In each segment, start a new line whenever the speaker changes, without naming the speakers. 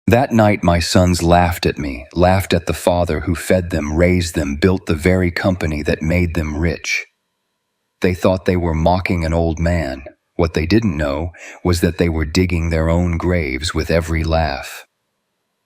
That night my sons laughed at me, laughed at the father who fed them, raised them, built the very company that made them rich. They thought they were mocking an old man. What they didn't know was that they were digging their own graves with every laugh.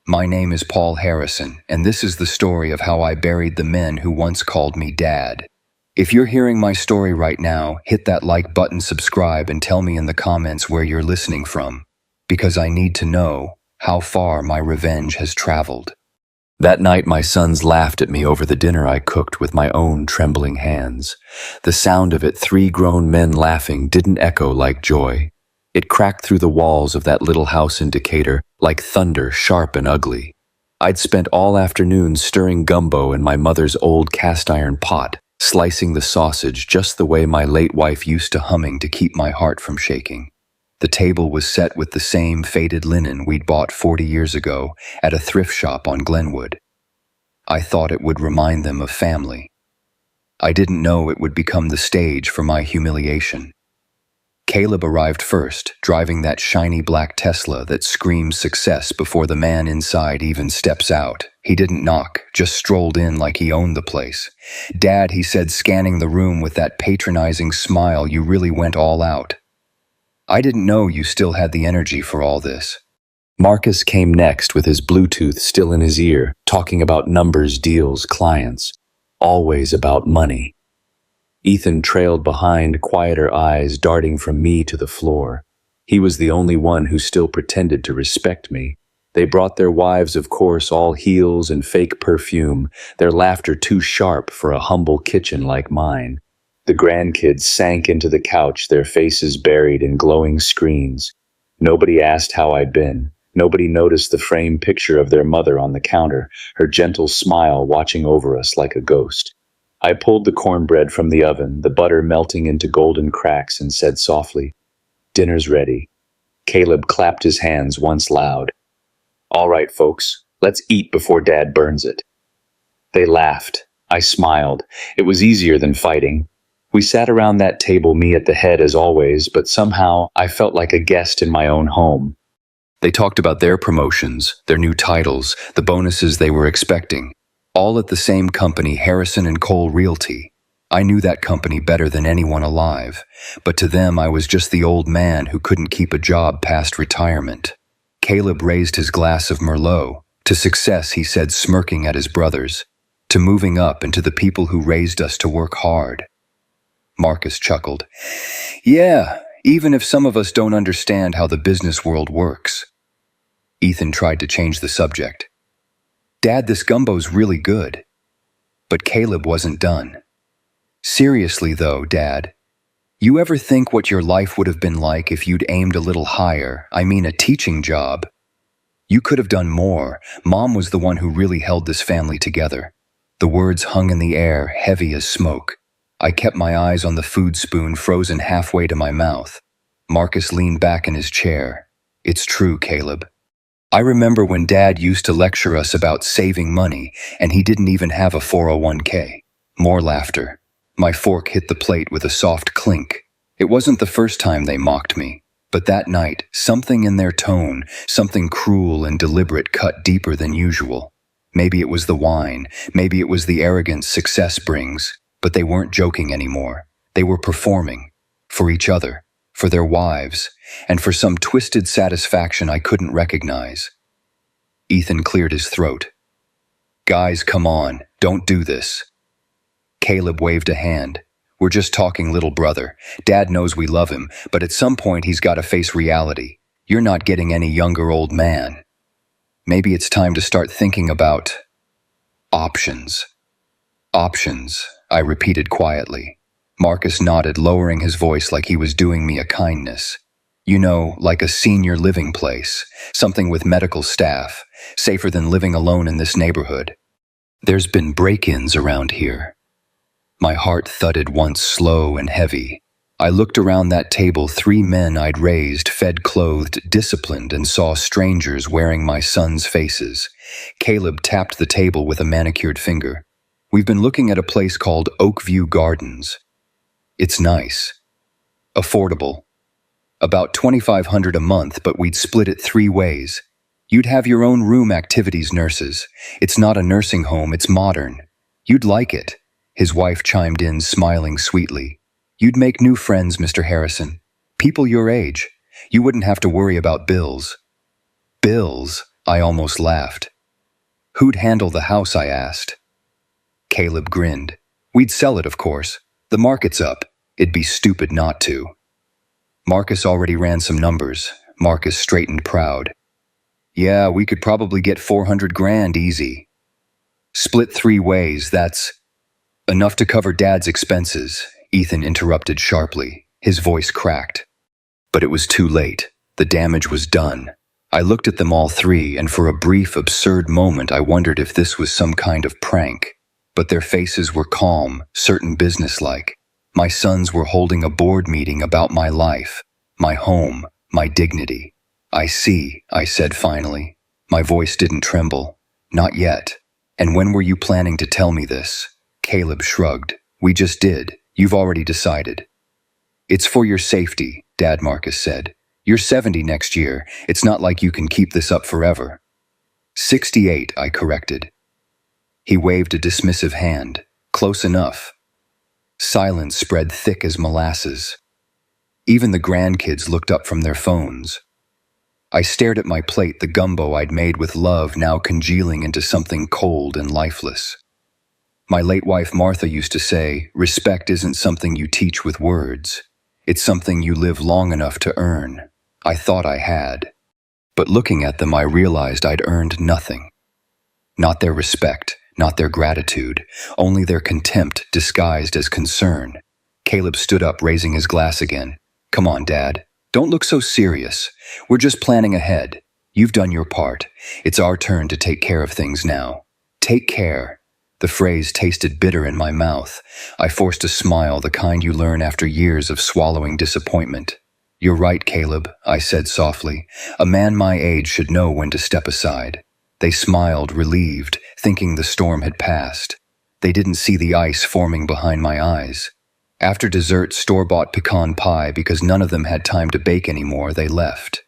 My name is Paul Harrison, and this is the story of how I buried the men who once called me Dad. If you're hearing my story right now, hit that like button, subscribe, and tell me in the comments where you're listening from, because I need to know how far my revenge has traveled. That night my sons laughed at me over the dinner I cooked with my own trembling hands. The sound of it, 3 grown men laughing, didn't echo like joy. It cracked through the walls of that little house in Decatur like thunder, sharp and ugly. I'd spent all afternoon stirring gumbo in my mother's old cast-iron pot, slicing the sausage just the way my late wife used to, humming to keep my heart from shaking. The table was set with the same faded linen we'd bought 40 years ago at a thrift shop on Glenwood. I thought it would remind them of family. I didn't know it would become the stage for my humiliation. Caleb arrived first, driving that shiny black Tesla that screams success before the man inside even steps out. He didn't knock, just strolled in like he owned the place. "Dad," he said, scanning the room with that patronizing smile, "you really went all out. I didn't know you still had the energy for all this." Marcus came next with his Bluetooth still in his ear, talking about numbers, deals, clients. Always about money. Ethan trailed behind, quieter eyes darting from me to the floor. He was the only one who still pretended to respect me. They brought their wives, of course, all heels and fake perfume, their laughter too sharp for a humble kitchen like mine. The grandkids sank into the couch, their faces buried in glowing screens. Nobody asked how I'd been. Nobody noticed the framed picture of their mother on the counter, her gentle smile watching over us like a ghost. I pulled the cornbread from the oven, the butter melting into golden cracks, and said softly, "Dinner's ready." Caleb clapped his hands once loud. "All right, folks, let's eat before Dad burns it." They laughed. I smiled. It was easier than fighting. We sat around that table, me at the head as always, but somehow I felt like a guest in my own home. They talked about their promotions, their new titles, the bonuses they were expecting. All at the same company, Harrison and Cole Realty. I knew that company better than anyone alive, but to them I was just the old man who couldn't keep a job past retirement. Caleb raised his glass of Merlot. "To success," he said, smirking at his brothers. "To moving up and to the people who raised us to work hard." Marcus chuckled. "Yeah, even if some of us don't understand how the business world works." Ethan tried to change the subject. "Dad, this gumbo's really good." But Caleb wasn't done. "Seriously though, Dad, you ever think what your life would have been like if you'd aimed a little higher? I mean, a teaching job. You could have done more. Mom was the one who really held this family together." The words hung in the air, heavy as smoke. I kept my eyes on the food spoon frozen halfway to my mouth. Marcus leaned back in his chair. "It's true, Caleb. I remember when Dad used to lecture us about saving money, and he didn't even have a 401k. More laughter. My fork hit the plate with a soft clink. It wasn't the first time they mocked me, but that night, something in their tone, something cruel and deliberate, cut deeper than usual. Maybe it was the wine, maybe it was the arrogance success brings, but they weren't joking anymore. They were performing. For each other. For their wives, and for some twisted satisfaction I couldn't recognize. Ethan cleared his throat. "Guys, come on, don't do this." Caleb waved a hand. "We're just talking, little brother. Dad knows we love him, but at some point he's got to face reality. You're not getting any younger, old man. Maybe it's time to start thinking about options." "Options," I repeated quietly. Marcus nodded, lowering his voice like he was doing me a kindness. "You know, like a senior living place, something with medical staff, safer than living alone in this neighborhood. There's been break-ins around here." My heart thudded once, slow and heavy. I looked around that table, 3 men I'd raised, fed, clothed, disciplined, and saw strangers wearing my sons' faces. Caleb tapped the table with a manicured finger. "We've been looking at a place called Oakview Gardens. It's nice. Affordable. About $2,500 a month, but we'd split it 3 ways. You'd have your own room activities nurses. It's not a nursing home, it's modern. You'd like it. His wife chimed in, smiling sweetly. You'd make new friends, Mr. Harrison. People your age. You wouldn't have to worry about bills. Bills? I almost laughed. Who'd handle the house, I asked. Caleb grinned. We'd sell it, of course. The market's up. It'd be stupid not to. Marcus already ran some numbers. Marcus straightened proud. Yeah, we could probably get 400 grand easy. Split 3 ways, that's enough to cover Dad's expenses, Ethan interrupted sharply. His voice cracked. But it was too late. The damage was done. I looked at them all three, and for a brief, absurd moment I wondered if this was some kind of prank. But their faces were calm, certain businesslike. My sons were holding a board meeting about my life, my home, my dignity. I see, I said finally. My voice didn't tremble. Not yet. And when were you planning to tell me this? Caleb shrugged. We just did. You've already decided. It's for your safety, Dad, Marcus said. You're 70 next year. It's not like you can keep this up forever. 68, I corrected. He waved a dismissive hand. Close enough. Silence spread thick as molasses. Even the grandkids looked up from their phones. I stared at my plate, the gumbo I'd made with love now congealing into something cold and lifeless. My late wife Martha used to say, respect isn't something you teach with words. It's something you live long enough to earn. I thought I had. But looking at them, I realized I'd earned nothing. Not their respect, not their gratitude, only their contempt disguised as concern. Caleb stood up, raising his glass again. Come on, Dad. Don't look so serious. We're just planning ahead. You've done your part. It's our turn to take care of things now. Take care. The phrase tasted bitter in my mouth. I forced a smile, the kind you learn after years of swallowing disappointment. You're right, Caleb, I said softly. A man my age should know when to step aside. They smiled, relieved, thinking the storm had passed. They didn't see the ice forming behind my eyes. After dessert, store-bought pecan pie, because none of them had time to bake anymore, they left.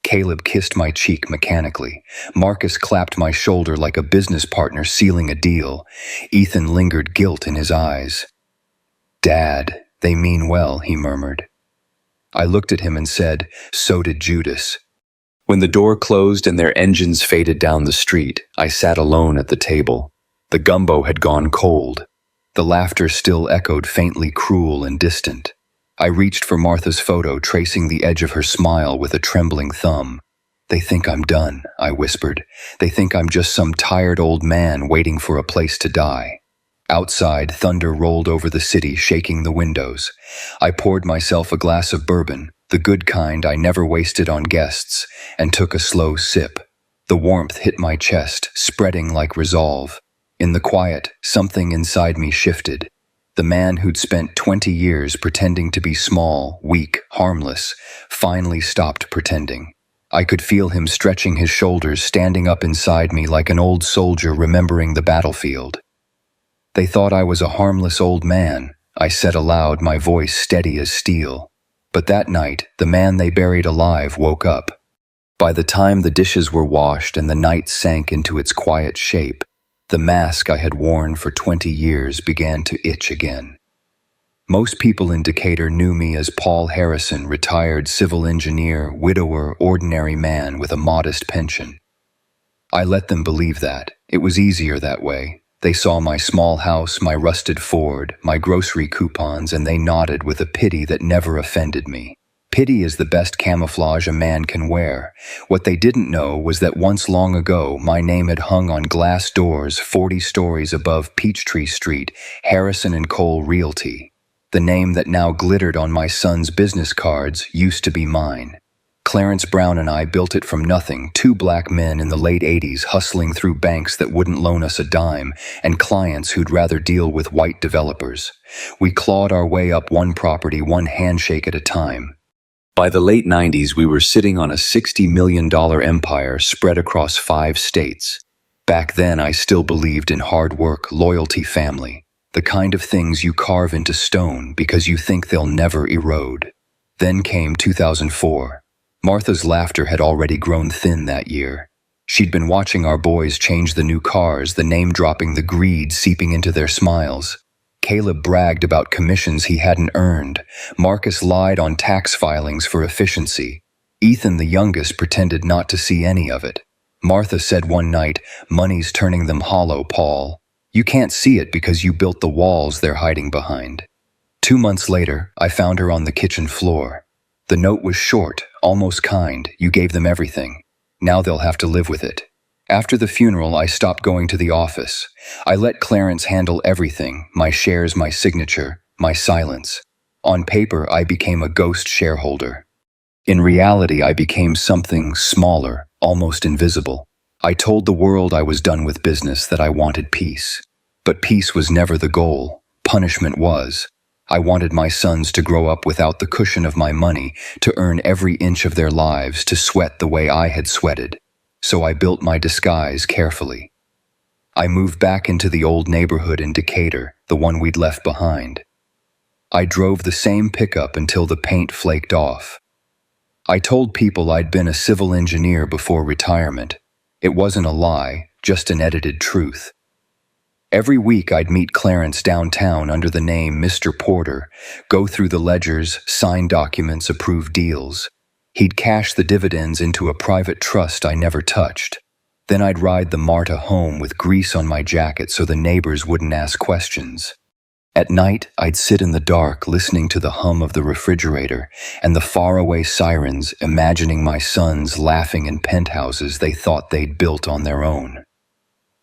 Caleb kissed my cheek mechanically. Marcus clapped my shoulder like a business partner sealing a deal. Ethan lingered guilt in his eyes. Dad, they mean well, he murmured. I looked at him and said, so did Judas. When the door closed and their engines faded down the street, I sat alone at the table. The gumbo had gone cold. The laughter still echoed faintly cruel and distant. I reached for Martha's photo, tracing the edge of her smile with a trembling thumb. They think I'm done, I whispered. They think I'm just some tired old man waiting for a place to die. Outside, thunder rolled over the city, shaking the windows. I poured myself a glass of bourbon, the good kind I never wasted on guests, and took a slow sip. The warmth hit my chest, spreading like resolve. In the quiet, something inside me shifted. The man who'd spent 20 years pretending to be small, weak, harmless, finally stopped pretending. I could feel him stretching his shoulders, standing up inside me like an old soldier remembering the battlefield. They thought I was a harmless old man, I said aloud, my voice steady as steel. But that night, the man they buried alive woke up. By the time the dishes were washed and the night sank into its quiet shape, the mask I had worn for 20 years began to itch again. Most people in Decatur knew me as Paul Harrison, retired civil engineer, widower, ordinary man with a modest pension. I let them believe that. It was easier that way. They saw my small house, my rusted Ford, my grocery coupons, and they nodded with a pity that never offended me. Pity is the best camouflage a man can wear. What they didn't know was that once long ago, my name had hung on glass doors 40 stories above Peachtree Street, Harrison and Cole Realty. The name that now glittered on my son's business cards used to be mine. Clarence Brown and I built it from nothing, 2 black men in the late 80s hustling through banks that wouldn't loan us a dime and clients who'd rather deal with white developers. We clawed our way up one property, one handshake at a time. By the late 90s, we were sitting on a $60 million empire spread across 5 states. Back then, I still believed in hard work, loyalty, family, the kind of things you carve into stone because you think they'll never erode. Then came 2004. Martha's laughter had already grown thin that year. She'd been watching our boys change the new cars, the name dropping, the greed seeping into their smiles. Caleb bragged about commissions he hadn't earned. Marcus lied on tax filings for efficiency. Ethan, the youngest, pretended not to see any of it. Martha said one night, "Money's turning them hollow, Paul. You can't see it because you built the walls they're hiding behind." 2 months later, I found her on the kitchen floor. The note was short, almost kind. "You gave them everything. Now they'll have to live with it." After the funeral, I stopped going to the office. I let Clarence handle everything, my shares, my signature, my silence. On paper, I became a ghost shareholder. In reality, I became something smaller, almost invisible. I told the world I was done with business, that I wanted peace. But peace was never the goal. Punishment was. I wanted my sons to grow up without the cushion of my money, to earn every inch of their lives, to sweat the way I had sweated. So I built my disguise carefully. I moved back into the old neighborhood in Decatur, the one we'd left behind. I drove the same pickup until the paint flaked off. I told people I'd been a civil engineer before retirement. It wasn't a lie, just an edited truth. Every week I'd meet Clarence downtown under the name Mr. Porter, go through the ledgers, sign documents, approve deals. He'd cash the dividends into a private trust I never touched. Then I'd ride the Marta home with grease on my jacket so the neighbors wouldn't ask questions. At night, I'd sit in the dark listening to the hum of the refrigerator and the faraway sirens, imagining my sons laughing in penthouses they thought they'd built on their own.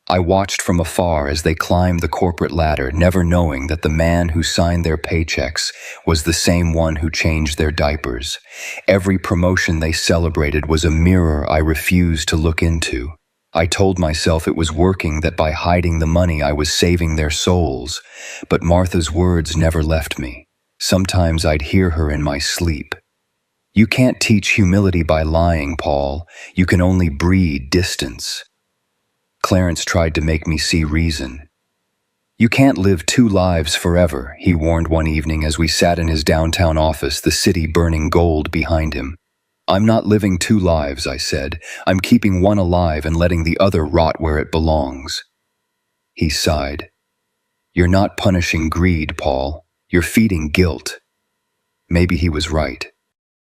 I watched from afar as they climbed the corporate ladder, never knowing that the man who signed their paychecks was the same one who changed their diapers. Every promotion they celebrated was a mirror I refused to look into. I told myself it was working, that by hiding the money I was saving their souls. But Martha's words never left me. Sometimes I'd hear her in my sleep. "You can't teach humility by lying, Paul. You can only breed distance." Clarence tried to make me see reason. "You can't live two lives forever," he warned one evening as we sat in his downtown office, the city burning gold behind him. "I'm not living two lives," I said. "I'm keeping one alive and letting the other rot where it belongs." He sighed. "You're not punishing greed, Paul. You're feeding guilt." Maybe he was right.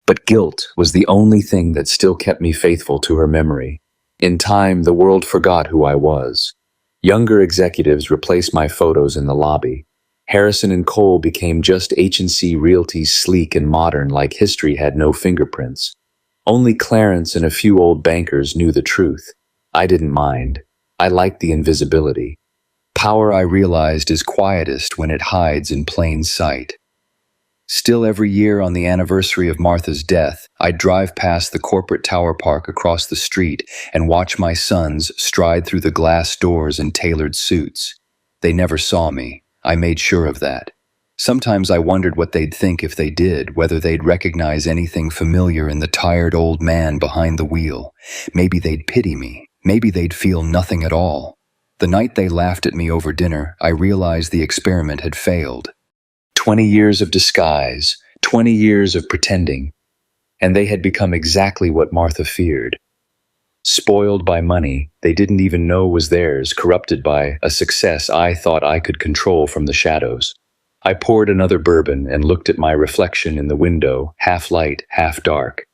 But guilt was the only thing that still kept me faithful to her memory. In time, the world forgot who I was. Younger executives replaced my photos in the lobby. Harrison and Cole became just H&C Realty's, sleek and modern, like history had no fingerprints. Only Clarence and a few old bankers knew the truth. I didn't mind. I liked the invisibility. Power, I realized, is quietest when it hides in plain sight. Still, every year on the anniversary of Martha's death, I'd drive past the corporate tower park across the street and watch my sons stride through the glass doors in tailored suits. They never saw me. I made sure of that. Sometimes I wondered what they'd think if they did, whether they'd recognize anything familiar in the tired old man behind the wheel. Maybe they'd pity me. Maybe they'd feel nothing at all. The night they laughed at me over dinner, I realized the experiment had failed. 20 years of disguise, 20 years of pretending, and they had become exactly what Martha feared. Spoiled by money they didn't even know was theirs, corrupted by a success I thought I could control from the shadows. I poured another bourbon and looked at my reflection in the window, half light, half dark.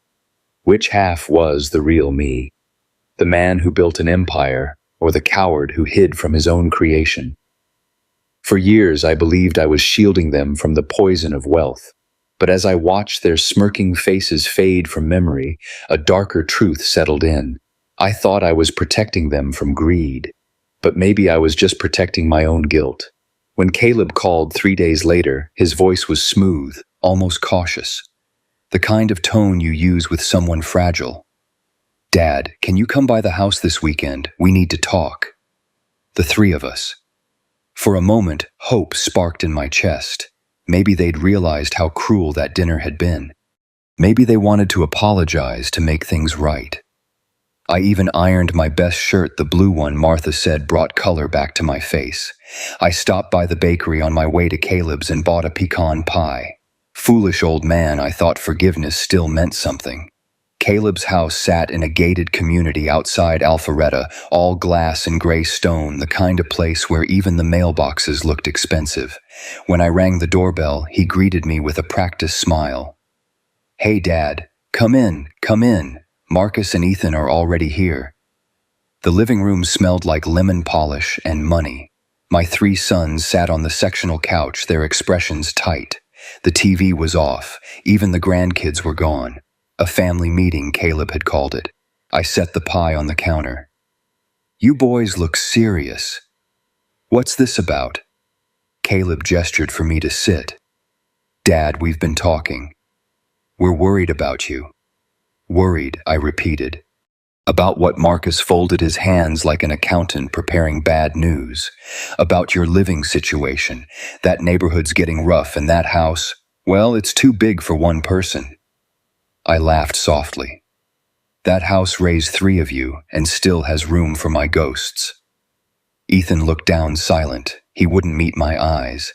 Which half was the real me? The man who built an empire, or the coward who hid from his own creation? For years I believed I was shielding them from the poison of wealth. But as I watched their smirking faces fade from memory, a darker truth settled in. I thought I was protecting them from greed. But maybe I was just protecting my own guilt. When Caleb called 3 days later, his voice was smooth, almost cautious. The kind of tone you use with someone fragile. "Dad, can you come by the house this weekend? We need to talk." The three of us. For a moment, hope sparked in my chest. Maybe they'd realized how cruel that dinner had been. Maybe they wanted to apologize to make things right. I even ironed my best shirt, the blue one Martha said brought color back to my face. I stopped by the bakery on my way to Caleb's and bought a pecan pie. Foolish old man, I thought forgiveness still meant something. Caleb's house sat in a gated community outside Alpharetta, all glass and gray stone, the kind of place where even the mailboxes looked expensive. When I rang the doorbell, he greeted me with a practiced smile. "Hey, Dad, come in, come in. Marcus and Ethan are already here." The living room smelled like lemon polish and money. My 3 sons sat on the sectional couch, their expressions tight. The TV was off, even the grandkids were gone. A family meeting, Caleb had called it. I set the pie on the counter. "You boys look serious. What's this about?" Caleb gestured for me to sit. "Dad, we've been talking. We're worried about you." "Worried," I repeated. "About what?" Marcus folded his hands like an accountant preparing bad news. "About your living situation. That neighborhood's getting rough, and that house, well, it's too big for one person." I laughed softly. "That house raised 3 of you and still has room for my ghosts." Ethan looked down silent. He wouldn't meet my eyes.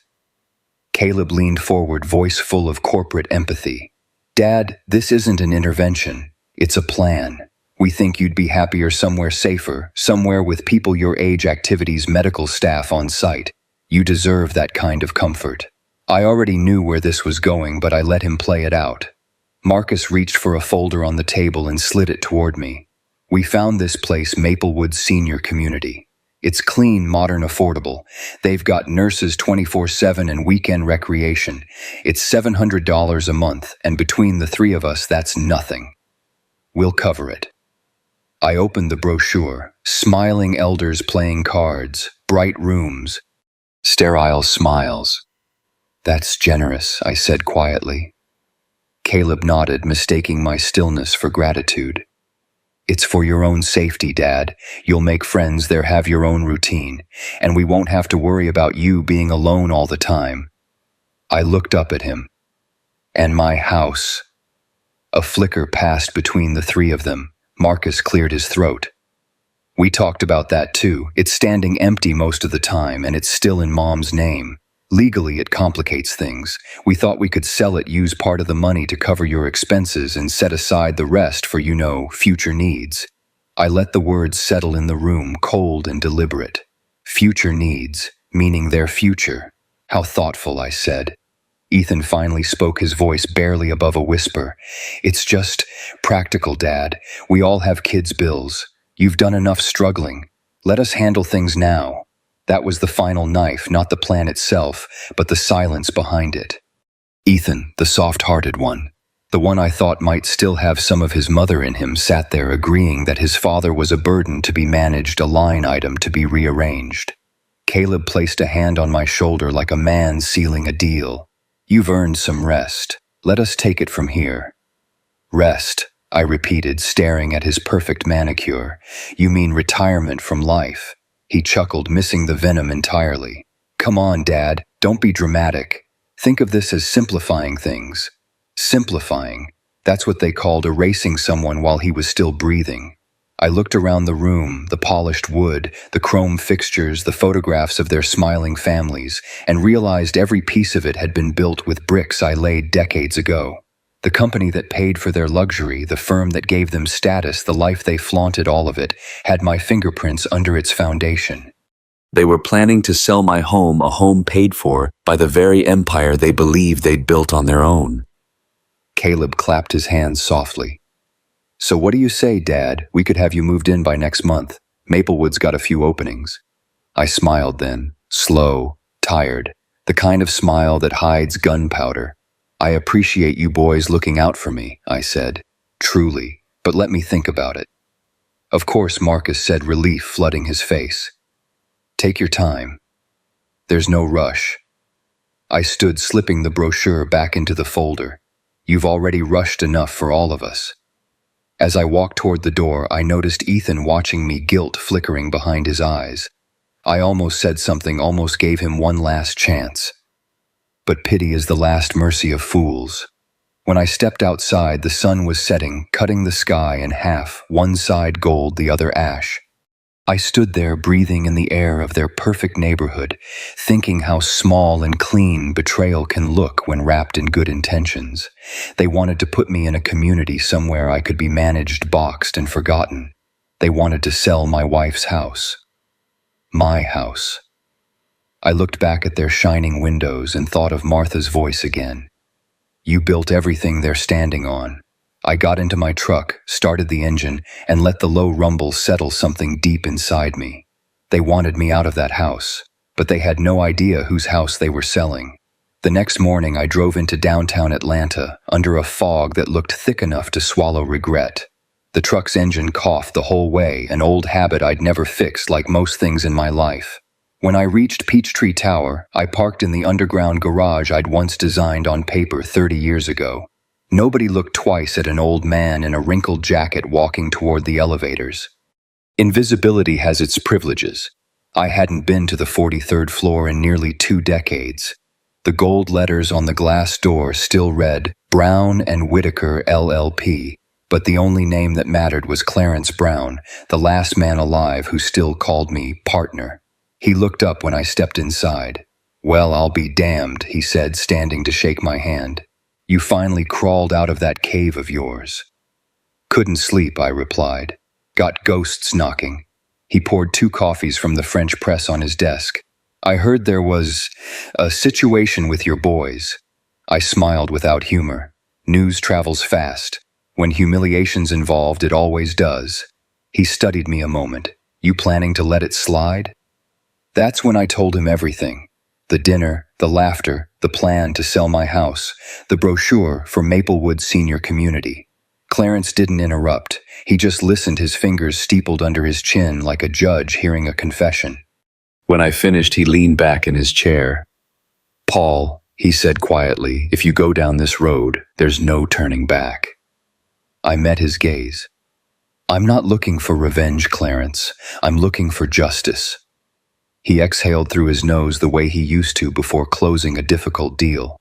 Caleb leaned forward, voice full of corporate empathy. "Dad, this isn't an intervention. It's a plan. We think you'd be happier somewhere safer, somewhere with people your age, activities, medical staff on site. You deserve that kind of comfort." I already knew where this was going, but I let him play it out. Marcus reached for a folder on the table and slid it toward me. "We found this place, Maplewood Senior Community. It's clean, modern, affordable. They've got nurses 24/7 and weekend recreation. It's $700 a month, and between the 3 of us, that's nothing. We'll cover it." I opened the brochure. Smiling elders playing cards, bright rooms, sterile smiles. "That's generous," I said quietly. Caleb nodded, mistaking my stillness for gratitude. "It's for your own safety, Dad. You'll make friends there, have your own routine, and we won't have to worry about you being alone all the time." I looked up at him. "And my house." A flicker passed between the 3 of them. Marcus cleared his throat. "We talked about that too. It's standing empty most of the time, and it's still in Mom's name. Legally, it complicates things. We thought we could sell it, use part of the money to cover your expenses, and set aside the rest for, future needs." I let the words settle in the room, cold and deliberate. Future needs, meaning their future. How thoughtful, I said. Ethan finally spoke, his voice barely above a whisper. "It's just practical, Dad. We all have kids' bills. You've done enough struggling. Let us handle things now." That was the final knife, not the plan itself, but the silence behind it. Ethan, the soft-hearted one, the one I thought might still have some of his mother in him, sat there agreeing that his father was a burden to be managed, a line item to be rearranged. Caleb placed a hand on my shoulder like a man sealing a deal. "You've earned some rest. Let us take it from here." "Rest," I repeated, staring at his perfect manicure. "You mean retirement from life?" He chuckled, missing the venom entirely. "Come on, Dad, don't be dramatic. Think of this as simplifying things." Simplifying. That's what they called erasing someone while he was still breathing. I looked around the room, the polished wood, the chrome fixtures, the photographs of their smiling families, and realized every piece of it had been built with bricks I laid decades ago. The company that paid for their luxury, the firm that gave them status, the life they flaunted, all of it, had my fingerprints under its foundation.
They were planning to sell my home, a home paid for by the very empire they believed they'd built on their own.
Caleb clapped his hands softly. "So what do you say, Dad? We could have you moved in by next month. Maplewood's got a few openings." I smiled then, slow, tired, the kind of smile that hides gunpowder. "I appreciate you boys looking out for me," I said. "Truly, but let me think about it." "Of course," Marcus said, relief flooding his face. "Take your time. There's no rush." I stood, slipping the brochure back into the folder. "You've already rushed enough for all of us." As I walked toward the door, I noticed Ethan watching me, guilt flickering behind his eyes. I almost said something, almost gave him one last chance. But pity is the last mercy of fools. When I stepped outside, the sun was setting, cutting the sky in half, one side gold, the other ash. I stood there breathing in the air of their perfect neighborhood, thinking how small and clean betrayal can look when wrapped in good intentions. They wanted to put me in a community somewhere I could be managed, boxed, and forgotten. They wanted to sell my wife's house. My house. I looked back at their shining windows and thought of Martha's voice again. You built everything they're standing on. I got into my truck, started the engine, and let the low rumble settle something deep inside me. They wanted me out of that house, but they had no idea whose house they were selling. The next morning I drove into downtown Atlanta, under a fog that looked thick enough to swallow regret. The truck's engine coughed the whole way, an old habit I'd never fixed like most things in my life. When I reached Peachtree Tower, I parked in the underground garage I'd once designed on paper 30 years ago. Nobody looked twice at an old man in a wrinkled jacket walking toward the elevators. Invisibility has its privileges. I hadn't been to the 43rd floor in nearly 2 decades. The gold letters on the glass door still read, Brown and Whitaker LLP, but the only name that mattered was Clarence Brown, the last man alive who still called me partner. He looked up when I stepped inside. Well, I'll be damned, he said, standing to shake my hand. You finally crawled out of that cave of yours. Couldn't sleep, I replied. Got ghosts knocking. He poured 2 coffees from the French press on his desk. I heard there was a situation with your boys. I smiled without humor. News travels fast. When humiliation's involved, it always does. He studied me a moment. You planning to let it slide? That's when I told him everything. The dinner, the laughter, the plan to sell my house, the brochure for Maplewood Senior Community. Clarence didn't interrupt. He just listened, his fingers steepled under his chin like a judge hearing a confession. When I finished, he leaned back in his chair. Paul, he said quietly, if you go down this road, there's no turning back. I met his gaze. I'm not looking for revenge, Clarence. I'm looking for justice. He exhaled through his nose the way he used to before closing a difficult deal.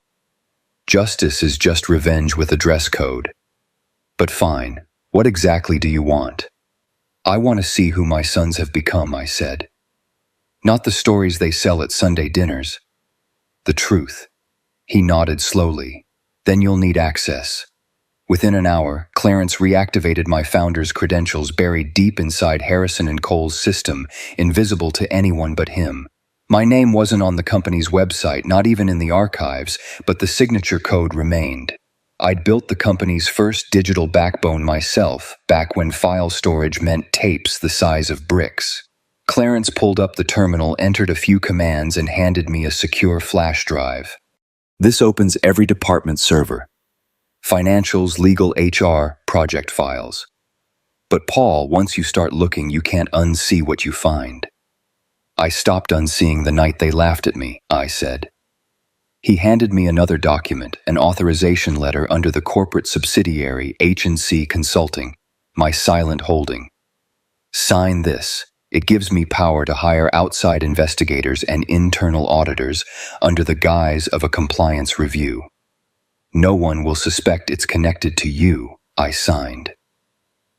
Justice is just revenge with a dress code. But fine, what exactly do you want? I want to see who my sons have become, I said. Not the stories they sell at Sunday dinners. The truth. He nodded slowly. Then you'll need access. Within an hour, Clarence reactivated my founder's credentials buried deep inside Harrison & Cole's system, invisible to anyone but him. My name wasn't on the company's website, not even in the archives, but the signature code remained. I'd built the company's first digital backbone myself, back when file storage meant tapes the size of bricks. Clarence pulled up the terminal, entered a few commands, and handed me a secure flash drive. This opens every department server. Financials, legal, HR, project files. But Paul, once you start looking, you can't unsee what you find. I stopped unseeing the night they laughed at me, I said. He handed me another document, an authorization letter under the corporate subsidiary H&C Consulting, my silent holding. Sign this. It gives me power to hire outside investigators and internal auditors under the guise of a compliance review. No one will suspect it's connected to you, I signed.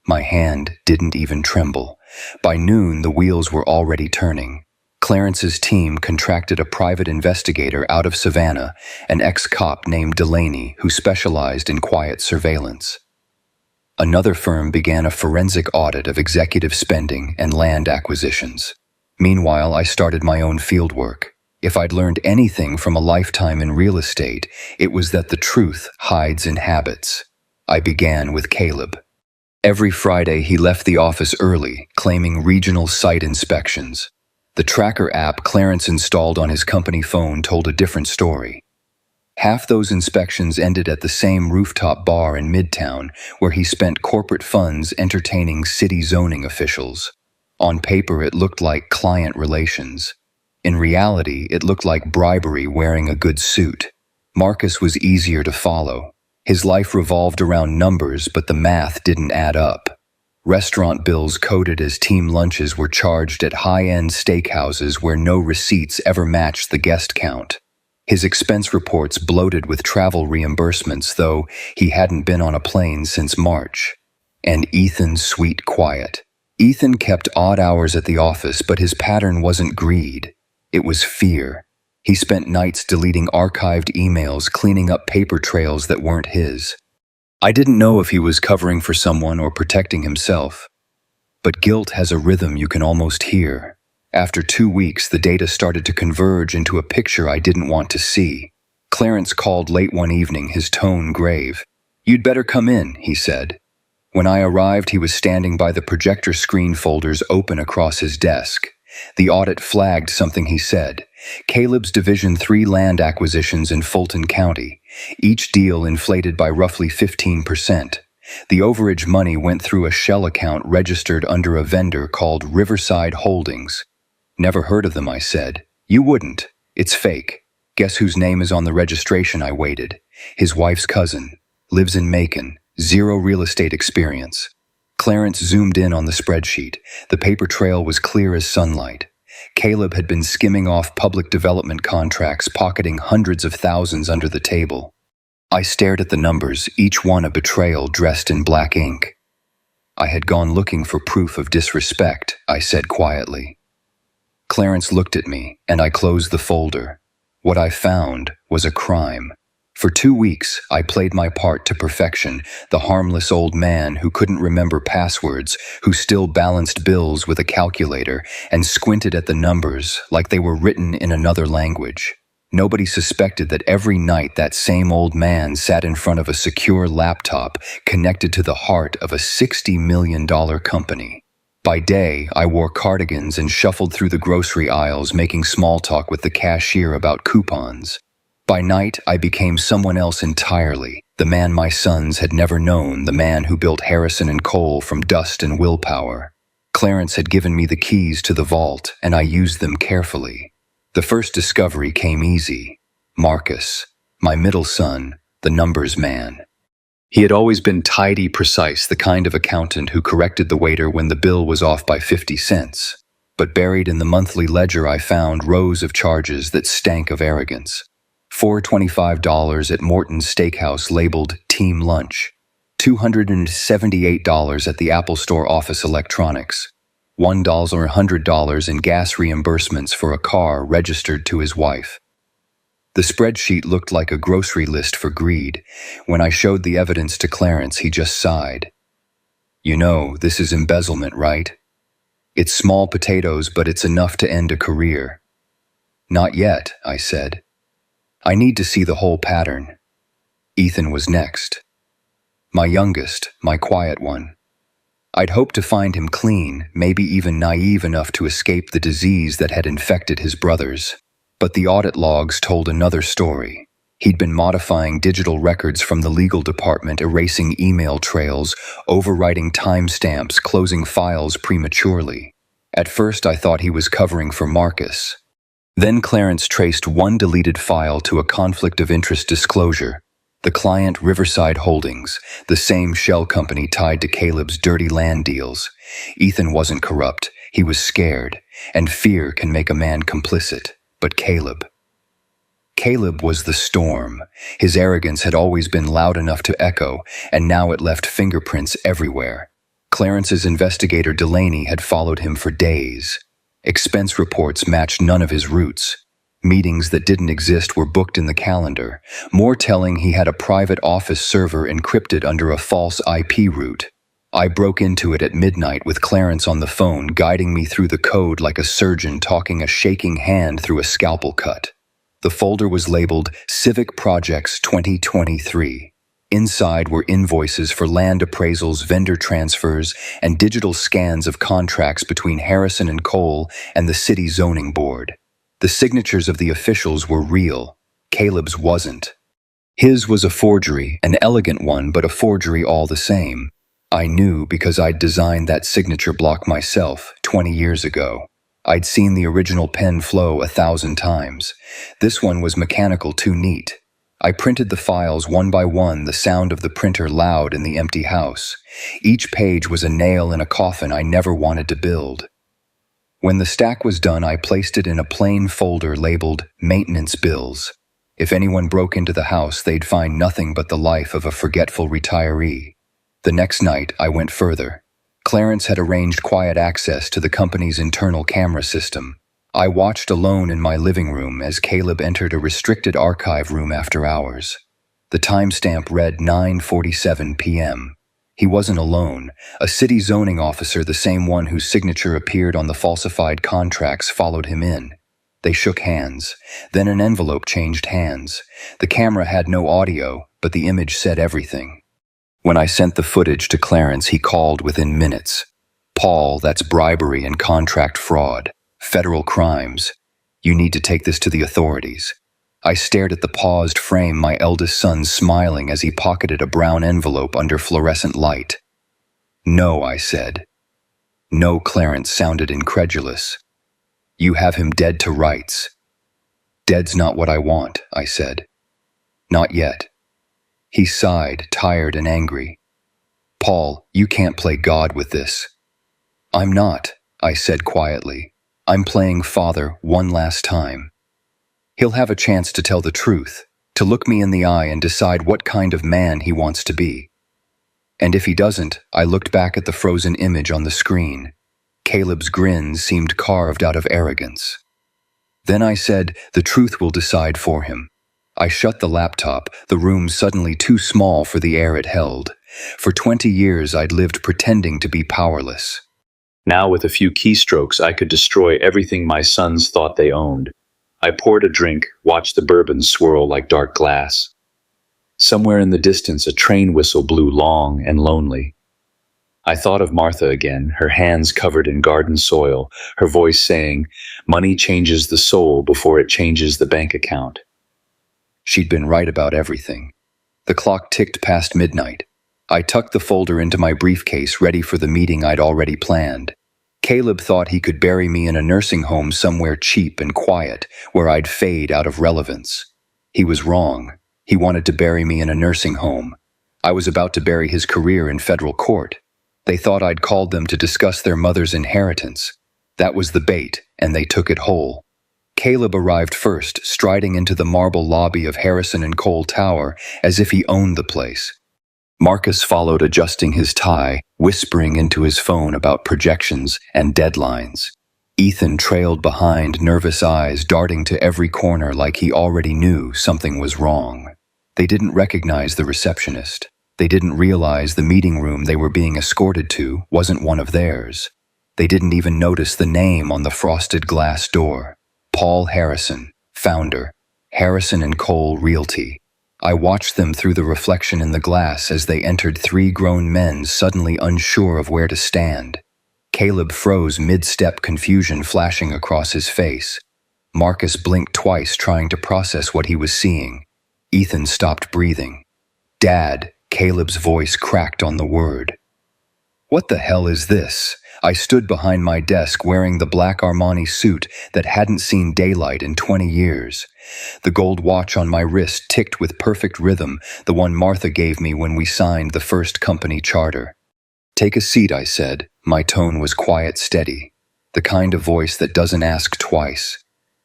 My hand didn't even tremble. By noon, the wheels were already turning. Clarence's team contracted a private investigator out of Savannah, an ex-cop named Delaney who specialized in quiet surveillance. Another firm began a forensic audit of executive spending and land acquisitions. Meanwhile, I started my own fieldwork. If I'd learned anything from a lifetime in real estate, it was that the truth hides in habits. I began with Caleb. Every Friday, he left the office early, claiming regional site inspections. The tracker app Clarence installed on his company phone told a different story. Half those inspections ended at the same rooftop bar in Midtown, where he spent corporate funds entertaining city zoning officials. On paper, it looked like client relations. In reality, it looked like bribery wearing a good suit. Marcus was easier to follow. His life revolved around numbers, but the math didn't add up. Restaurant bills coded as team lunches were charged at high-end steakhouses where no receipts ever matched the guest count. His expense reports bloated with travel reimbursements, though he hadn't been on a plane since March. And Ethan's sweet quiet. Ethan kept odd hours at the office, but his pattern wasn't greed. It was fear. He spent nights deleting archived emails, cleaning up paper trails that weren't his. I didn't know if he was covering for someone or protecting himself. But guilt has a rhythm you can almost hear. After 2 weeks, the data started to converge into a picture I didn't want to see. Clarence called late one evening, his tone grave. "You'd better come in," he said. When I arrived, he was standing by the projector screen, folders open across his desk. The audit flagged something he said. Caleb's Division 3 land acquisitions in Fulton County, each deal inflated by roughly 15%. The overage money went through a shell account registered under a vendor called Riverside Holdings. "Never heard of them," I said. "You wouldn't. It's fake." "Guess whose name is on the registration?" I waited. "His wife's cousin. Lives in Macon. Zero real estate experience." Clarence zoomed in on the spreadsheet. The paper trail was clear as sunlight. Caleb had been skimming off public development contracts, pocketing hundreds of thousands under the table. I stared at the numbers, each one a betrayal dressed in black ink. "I had gone looking for proof of disrespect," I said quietly. Clarence looked at me, and I closed the folder. What I found was a crime. For 2 weeks, I played my part to perfection, the harmless old man who couldn't remember passwords, who still balanced bills with a calculator and squinted at the numbers like they were written in another language. Nobody suspected that every night that same old man sat in front of a secure laptop connected to the heart of a $60 million company. By day, I wore cardigans and shuffled through the grocery aisles, making small talk with the cashier about coupons. By night, I became someone else entirely, the man my sons had never known, the man who built Harrison and Cole from dust and willpower. Clarence had given me the keys to the vault, and I used them carefully. The first discovery came easy. Marcus, my middle son, the numbers man. He had always been tidy, precise, the kind of accountant who corrected the waiter when the bill was off by 50 cents. But buried in the monthly ledger, I found rows of charges that stank of arrogance. $425 at Morton's Steakhouse labeled Team Lunch, $278 at the Apple Store Office Electronics, $1 or $100 in gas reimbursements for a car registered to his wife. The spreadsheet looked like a grocery list for greed. When I showed the evidence to Clarence, he just sighed. "You know, this is embezzlement, right? It's small potatoes, but it's enough to end a career." "Not yet," I said. "I need to see the whole pattern." Ethan was next. My youngest, my quiet one. I'd hoped to find him clean, maybe even naive enough to escape the disease that had infected his brothers. But the audit logs told another story. He'd been modifying digital records from the legal department, erasing email trails, overwriting timestamps, closing files prematurely. At first, I thought he was covering for Marcus. Then Clarence traced one deleted file to a conflict of interest disclosure. The client, Riverside Holdings, the same shell company tied to Caleb's dirty land deals. Ethan wasn't corrupt. He was scared, and fear can make a man complicit. But Caleb was the storm. His arrogance had always been loud enough to echo, and now it left fingerprints everywhere. Clarence's investigator Delaney had followed him for days. Expense reports matched none of his routes. Meetings that didn't exist were booked in the calendar. More telling, he had a private office server encrypted under a false IP route. I broke into it at midnight with Clarence on the phone, guiding me through the code like a surgeon talking a shaking hand through a scalpel cut. The folder was labeled Civic Projects 2023. Inside were invoices for land appraisals, vendor transfers, and digital scans of contracts between Harrison and Cole and the city zoning board. The signatures of the officials were real. Caleb's wasn't. His was a forgery, an elegant one, but a forgery all the same. I knew because I'd designed that signature block myself 20 years ago. I'd seen the original pen flow 1,000 times. This one was mechanical, too neat. I printed the files one by one, the sound of the printer loud in the empty house. Each page was a nail in a coffin I never wanted to build. When the stack was done, I placed it in a plain folder labeled Maintenance Bills. If anyone broke into the house, they'd find nothing but the life of a forgetful retiree. The next night, I went further. Clarence had arranged quiet access to the company's internal camera system. I watched alone in my living room as Caleb entered a restricted archive room after hours. The timestamp read 9:47 p.m. He wasn't alone. A city zoning officer, the same one whose signature appeared on the falsified contracts, followed him in. They shook hands. Then an envelope changed hands. The camera had no audio, but the image said everything. When I sent the footage to Clarence, he called within minutes. "Paul, that's bribery and contract fraud. Federal crimes. You need to take this to the authorities." I stared at the paused frame, my eldest son smiling as he pocketed a brown envelope under fluorescent light. "No," I said. "No," Clarence sounded incredulous. "You have him dead to rights." "Dead's not what I want," I said. "Not yet." He sighed, tired and angry. "Paul, you can't play God with this." "I'm not," I said quietly. "I'm playing father one last time. He'll have a chance to tell the truth, to look me in the eye and decide what kind of man he wants to be. And if he doesn't," I looked back at the frozen image on the screen. Caleb's grin seemed carved out of arrogance. Then I said, "The truth will decide for him." I shut the laptop, the room suddenly too small for the air it held. For 20 years I'd lived pretending to be powerless.
Now, with a few keystrokes, I could destroy everything my sons thought they owned. I poured a drink, watched the bourbon swirl like dark glass. Somewhere in the distance, a train whistle blew long and lonely. I thought of Martha again, her hands covered in garden soil, her voice saying, "Money changes the soul before it changes the bank account."
She'd been right about everything. The clock ticked past midnight. I tucked the folder into my briefcase, ready for the meeting I'd already planned. Caleb thought he could bury me in a nursing home somewhere cheap and quiet, where I'd fade out of relevance. He was wrong. He wanted to bury me in a nursing home. I was about to bury his career in federal court. They thought I'd called them to discuss their mother's inheritance. That was the bait, and they took it whole. Caleb arrived first, striding into the marble lobby of Harrison and Cole Tower as if he owned the place. Marcus followed, adjusting his tie, whispering into his phone about projections and deadlines. Ethan trailed behind, nervous eyes darting to every corner like he already knew something was wrong. They didn't recognize the receptionist. They didn't realize the meeting room they were being escorted to wasn't one of theirs. They didn't even notice the name on the frosted glass door. Paul Harrison, founder, Harrison and Cole Realty. I watched them through the reflection in the glass as they entered, three grown men suddenly unsure of where to stand. Caleb froze mid-step, confusion flashing across his face. Marcus blinked twice, trying to process what he was seeing. Ethan stopped breathing. "Dad," Caleb's voice cracked on the word. "What the hell is this?" I stood behind my desk wearing the black Armani suit that hadn't seen daylight in 20 years. The gold watch on my wrist ticked with perfect rhythm, the one Martha gave me when we signed the first company charter. "Take a seat," I said. My tone was quiet, steady, the kind of voice that doesn't ask twice.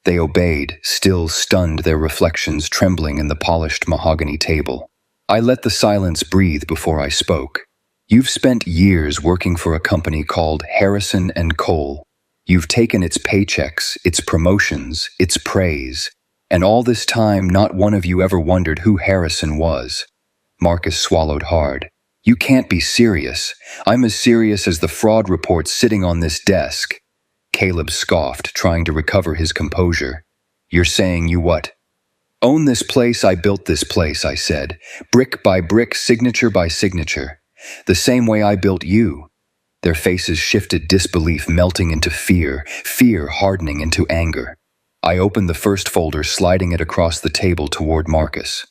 They obeyed, still stunned, their reflections trembling in the polished mahogany table. I let the silence breathe before I spoke. "You've spent years working for a company called Harrison and Cole. You've taken its paychecks, its promotions, its praise. And all this time, not one of you ever wondered who Harrison was." Marcus swallowed hard. "You can't be serious. I'm as serious as the fraud reports sitting on this desk." Caleb scoffed, trying to recover his composure. "You're saying you what?" "Own this place. I built this place," I said. "Brick by brick, signature by signature. The same way I built you." Their faces shifted, disbelief melting into fear, fear hardening into anger. I opened the first folder, sliding it across the table toward Marcus.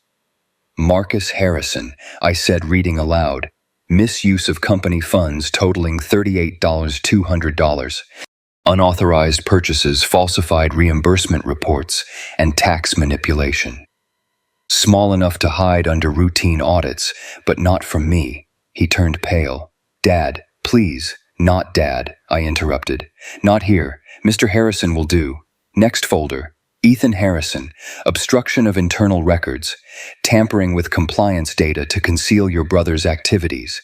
"Marcus Harrison," I said, reading aloud. "Misuse of company funds totaling $38,200. Unauthorized purchases, falsified reimbursement reports, and tax manipulation. Small enough to hide under routine audits, but not from me." He turned pale. "Dad, please." "Not Dad," I interrupted. "Not here. Mr. Harrison will do." Next folder. Ethan Harrison, obstruction of internal records, tampering with compliance data to conceal your brother's activities.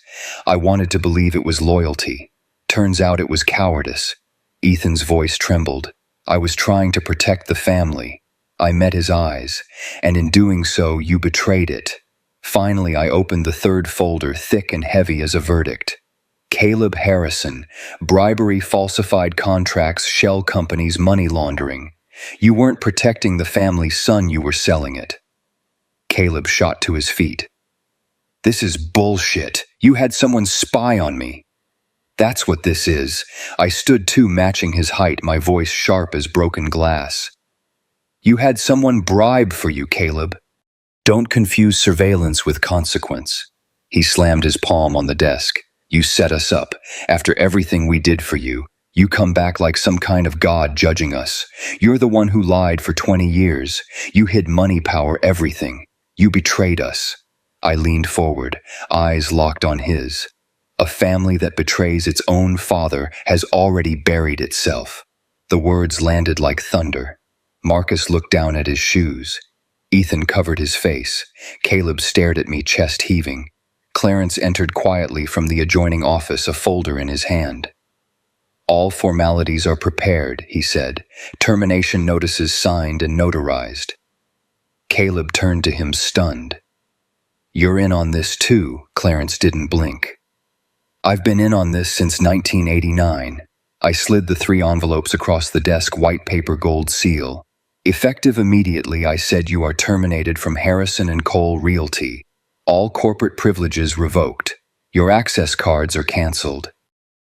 I wanted to believe it was loyalty. Turns out it was cowardice. Ethan's voice trembled. I was trying to protect the family. I met his eyes, and in doing so, you betrayed it. Finally, I opened the third folder, thick and heavy as a verdict. Caleb Harrison, bribery, falsified contracts, shell companies, money laundering. You weren't protecting the family's son, you were selling it. Caleb shot to his feet. This is bullshit. You had someone spy on me. That's what this is. I stood too, matching his height, my voice sharp as broken glass. You had someone bribe for you, Caleb. Don't confuse surveillance with consequence. He slammed his palm on the desk. You set us up. After everything we did for you, you come back like some kind of god judging us. You're the one who lied for 20 years. You hid money, power, everything. You betrayed us. I leaned forward, eyes locked on his. A family that betrays its own father has already buried itself. The words landed like thunder. Marcus looked down at his shoes. Ethan covered his face. Caleb stared at me, chest heaving. Clarence entered quietly from the adjoining office, a folder in his hand. All formalities are prepared, he said. Termination notices signed and notarized. Caleb turned to him, stunned. You're in on this too, Clarence didn't blink. I've been in on this since 1989. I slid the 3 envelopes across the desk, white paper, gold seal. Effective immediately, I said, you are terminated from Harrison and Cole Realty. All corporate privileges revoked. Your access cards are canceled.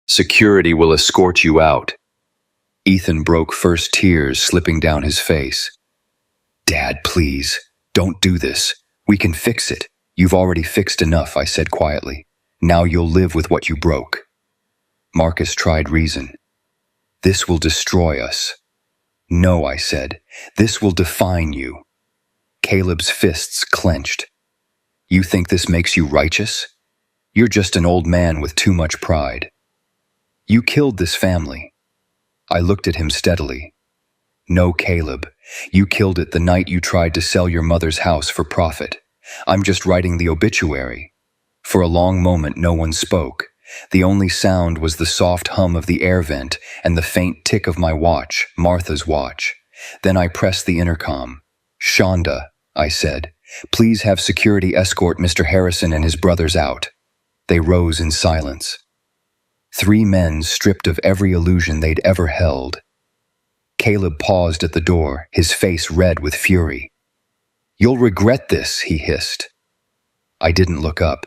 Security will escort you out. Ethan broke, first tears slipping down his face. Dad, please, don't do this. We can fix it. You've already fixed enough, I said quietly. Now you'll live with what you broke. Marcus tried reason. This will destroy us. No, I said. This will define you. Caleb's fists clenched. You think this makes you righteous? You're just an old man with too much pride. You killed this family. I looked at him steadily. No, Caleb. You killed it the night you tried to sell your mother's house for profit. I'm just writing the obituary. For a long moment, no one spoke. The only sound was the soft hum of the air vent and the faint tick of my watch, Martha's watch. Then I pressed the intercom. Shonda, I said, please have security escort Mr. Harrison and his brothers out. They rose in silence. 3 men stripped of every illusion they'd ever held. Caleb paused at the door, his face red with fury. You'll regret this, he hissed. I didn't look up.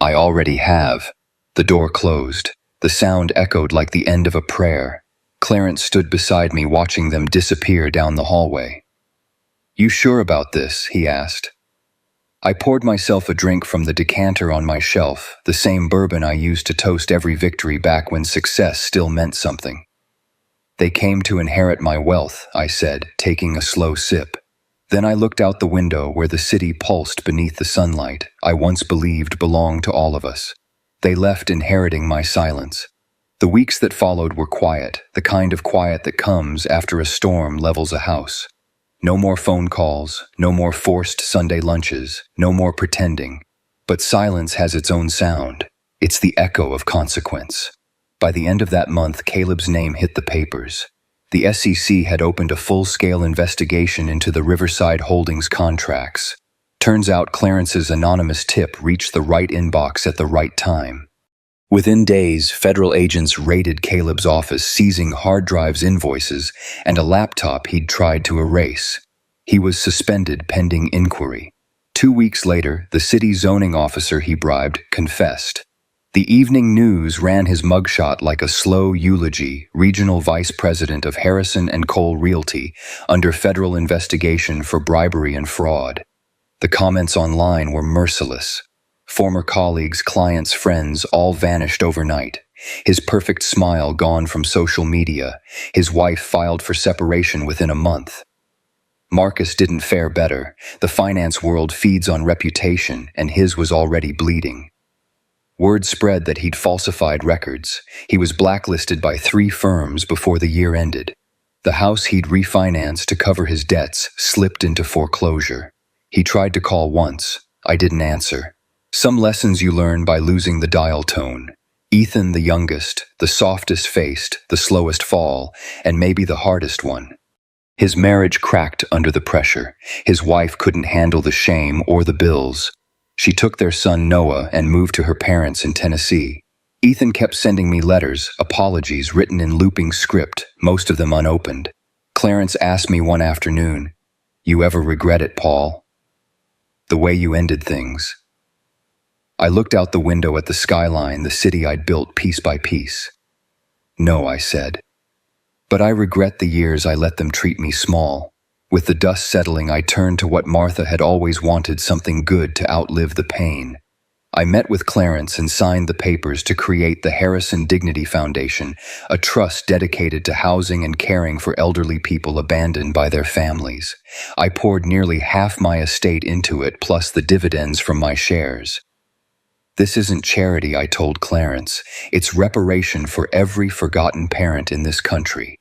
I already have. The door closed. The sound echoed like the end of a prayer. Clarence stood beside me, watching them disappear down the hallway. You sure about this? He asked. I poured myself a drink from the decanter on my shelf, the same bourbon I used to toast every victory back when success still meant something. They came to inherit my wealth, I said, taking a slow sip. Then I looked out the window where the city pulsed beneath the sunlight I once believed belonged to all of us. They left inheriting my silence. The weeks that followed were quiet, the kind of quiet that comes after a storm levels a house. No more phone calls, no more forced Sunday lunches, no more pretending. But silence has its own sound. It's the echo of consequence. By the end of that month, Caleb's name hit the papers. The SEC had opened a full-scale investigation into the Riverside Holdings contracts. Turns out Clarence's anonymous tip reached the right inbox at the right time. Within days, federal agents raided Caleb's office, seizing hard drives, invoices, and a laptop he'd tried to erase. He was suspended pending inquiry. 2 weeks later, the city zoning officer he bribed confessed. The Evening News ran his mugshot like a slow eulogy, regional vice president of Harrison and Cole Realty, under federal investigation for bribery and fraud. The comments online were merciless. Former colleagues, clients, friends all vanished overnight. His perfect smile gone from social media. His wife filed for separation within a month. Marcus didn't fare better. The finance world feeds on reputation, and his was already bleeding. Word spread that he'd falsified records. He was blacklisted by 3 firms before the year ended. The house he'd refinanced to cover his debts slipped into foreclosure. He tried to call once. I didn't answer. Some lessons you learn by losing the dial tone. Ethan, the youngest, the softest faced, the slowest fall, and maybe the hardest one. His marriage cracked under the pressure. His wife couldn't handle the shame or the bills. She took their son Noah and moved to her parents in Tennessee. Ethan kept sending me letters, apologies written in looping script, most of them unopened. Clarence asked me one afternoon, "You ever regret it, Paul? The way you ended things?" I looked out the window at the skyline, the city I'd built piece by piece. "No," I said. "But I regret the years I let them treat me small." With the dust settling, I turned to what Martha had always wanted, something good to outlive the pain. I met with Clarence and signed the papers to create the Harrison Dignity Foundation, a trust dedicated to housing and caring for elderly people abandoned by their families. I poured nearly half my estate into it, plus the dividends from my shares. "This isn't charity," I told Clarence. "It's reparation for every forgotten parent in this country."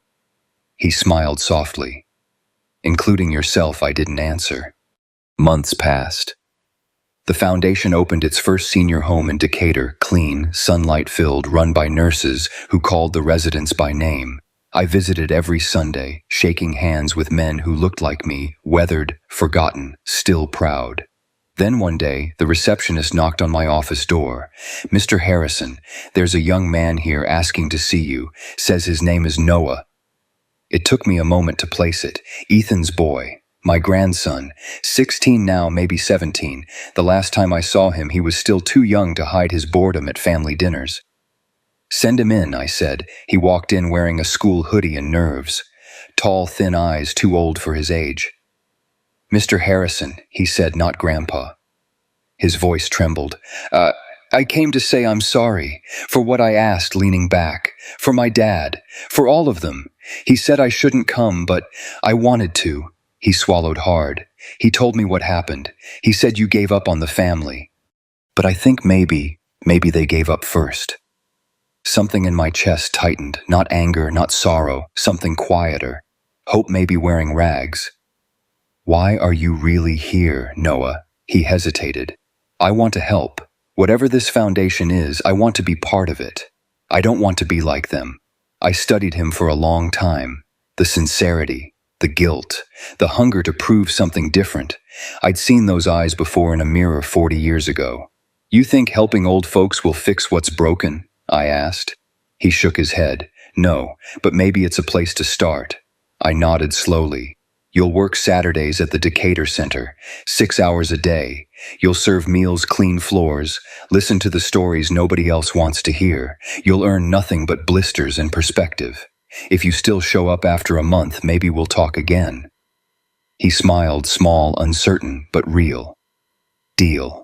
He smiled softly. "Including yourself," I didn't answer. Months passed. The foundation opened its first senior home in Decatur, clean, sunlight-filled, run by nurses who called the residents by name. I visited every Sunday, shaking hands with men who looked like me, weathered, forgotten, still proud. Then one day, the receptionist knocked on my office door. "Mr. Harrison, there's a young man here asking to see you, says his name is Noah." It took me a moment to place it. Ethan's boy. My grandson, 16 now, maybe 17. The last time I saw him, he was still too young to hide his boredom at family dinners. "Send him in," I said. He walked in wearing a school hoodie and nerves. Tall, thin eyes, too old for his age. "Mr. Harrison," he said, not Grandpa. His voice trembled. I came to say I'm sorry for what I asked," leaning back. "For my dad, for all of them. He said I shouldn't come, but I wanted to." He swallowed hard. "He told me what happened. He said you gave up on the family. But I think maybe they gave up first." Something in my chest tightened, not anger, not sorrow, something quieter. Hope maybe wearing rags. "Why are you really here, Noah?" He hesitated. "I want to help. Whatever this foundation is, I want to be part of it. I don't want to be like them." I studied him for a long time. The sincerity, the guilt, the hunger to prove something different. I'd seen those eyes before in a mirror 40 years ago. "You think helping old folks will fix what's broken?" I asked. He shook his head. "No, but maybe it's a place to start." I nodded slowly. "You'll work Saturdays at the Decatur Center, 6 hours a day. You'll serve meals, clean floors, listen to the stories nobody else wants to hear. You'll earn nothing but blisters and perspective. If you still show up after a month, maybe we'll talk again." He smiled, small, uncertain, but real. "Deal."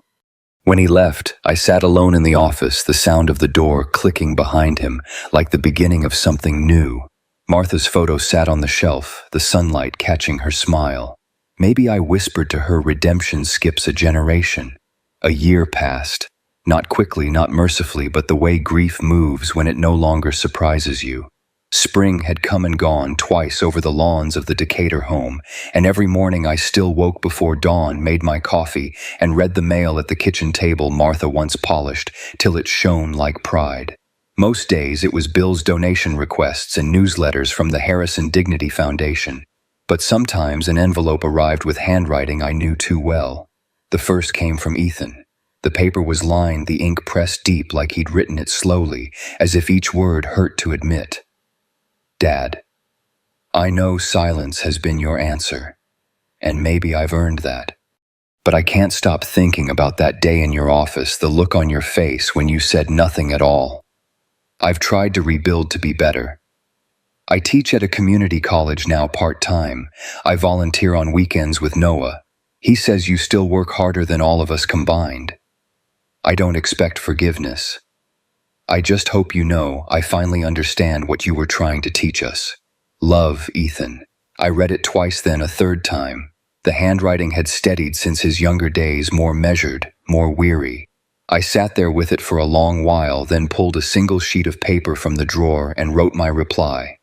When he left, I sat alone in the office, the sound of the door clicking behind him, like the beginning of something new. Martha's photo sat on the shelf, the sunlight catching her smile. Maybe I whispered to her redemption skips a generation. A year passed. Not quickly, not mercifully, but the way grief moves when it no longer surprises you. Spring had come and gone twice over the lawns of the Decatur home, and every morning I still woke before dawn, made my coffee, and read the mail at the kitchen table Martha once polished, till it shone like pride. Most days it was bills, donation requests, and newsletters from the Harrison Dignity Foundation. But sometimes an envelope arrived with handwriting I knew too well. The first came from Ethan. The paper was lined, the ink pressed deep like he'd written it slowly, as if each word hurt to admit. "Dad, I know silence has been your answer, and maybe I've earned that. But I can't stop thinking about that day in your office, the look on your face when you said nothing at all. I've tried to rebuild to be better. I teach at a community college now part-time. I volunteer on weekends with Noah. He says you still work harder than all of us combined. I don't expect forgiveness. I just hope you know I finally understand what you were trying to teach us. Love, Ethan." I read it twice, then a third time. The handwriting had steadied since his younger days, more measured, more weary. I sat there with it for a long while, then pulled a single sheet of paper from the drawer and wrote my reply.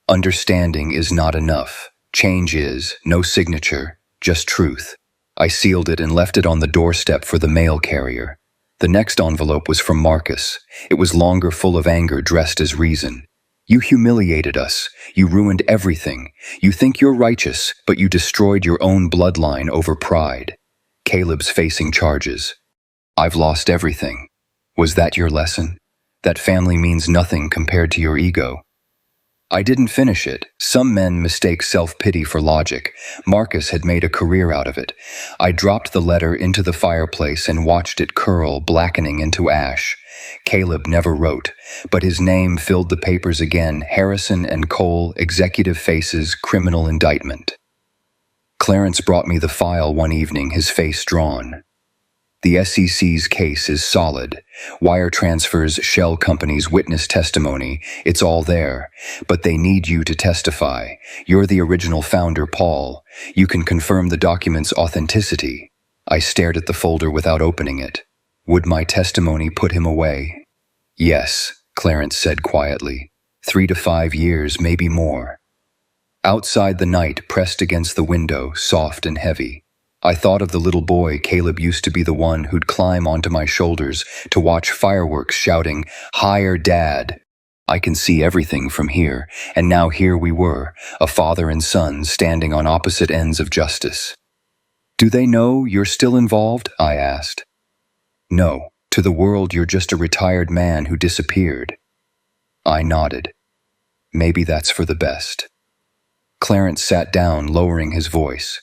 "Understanding is not enough. Change is, no signature, just truth." I sealed it and left it on the doorstep for the mail carrier. The next envelope was from Marcus. It was longer, full of anger dressed as reason. You humiliated us. You ruined everything. You think you're righteous, but you destroyed your own bloodline over pride. Caleb's facing charges. I've lost everything. Was that your lesson? That family means nothing compared to your ego. I didn't finish it. Some men mistake self-pity for logic. Marcus had made a career out of it. I dropped the letter into the fireplace and watched it curl, blackening into ash. Caleb never wrote, but his name filled the papers again. Harrison and Cole, executive faces, criminal indictment. Clarence brought me the file one evening, his face drawn. The SEC's case is solid. Wire transfers, shell companies, witness testimony, it's all there. But they need you to testify. You're the original founder, Paul. You can confirm the document's authenticity. I stared at the folder without opening it. Would my testimony put him away? Yes, Clarence said quietly. 3 to 5 years, maybe more. Outside, the night pressed against the window, soft and heavy. I thought of the little boy. Caleb used to be the one who'd climb onto my shoulders to watch fireworks, shouting, "Higher, Dad!" I can see everything from here, and now here we were, a father and son standing on opposite ends of justice. Do they know you're still involved? I asked. No, to the world you're just a retired man who disappeared. I nodded. Maybe that's for the best. Clarence sat down, lowering his voice.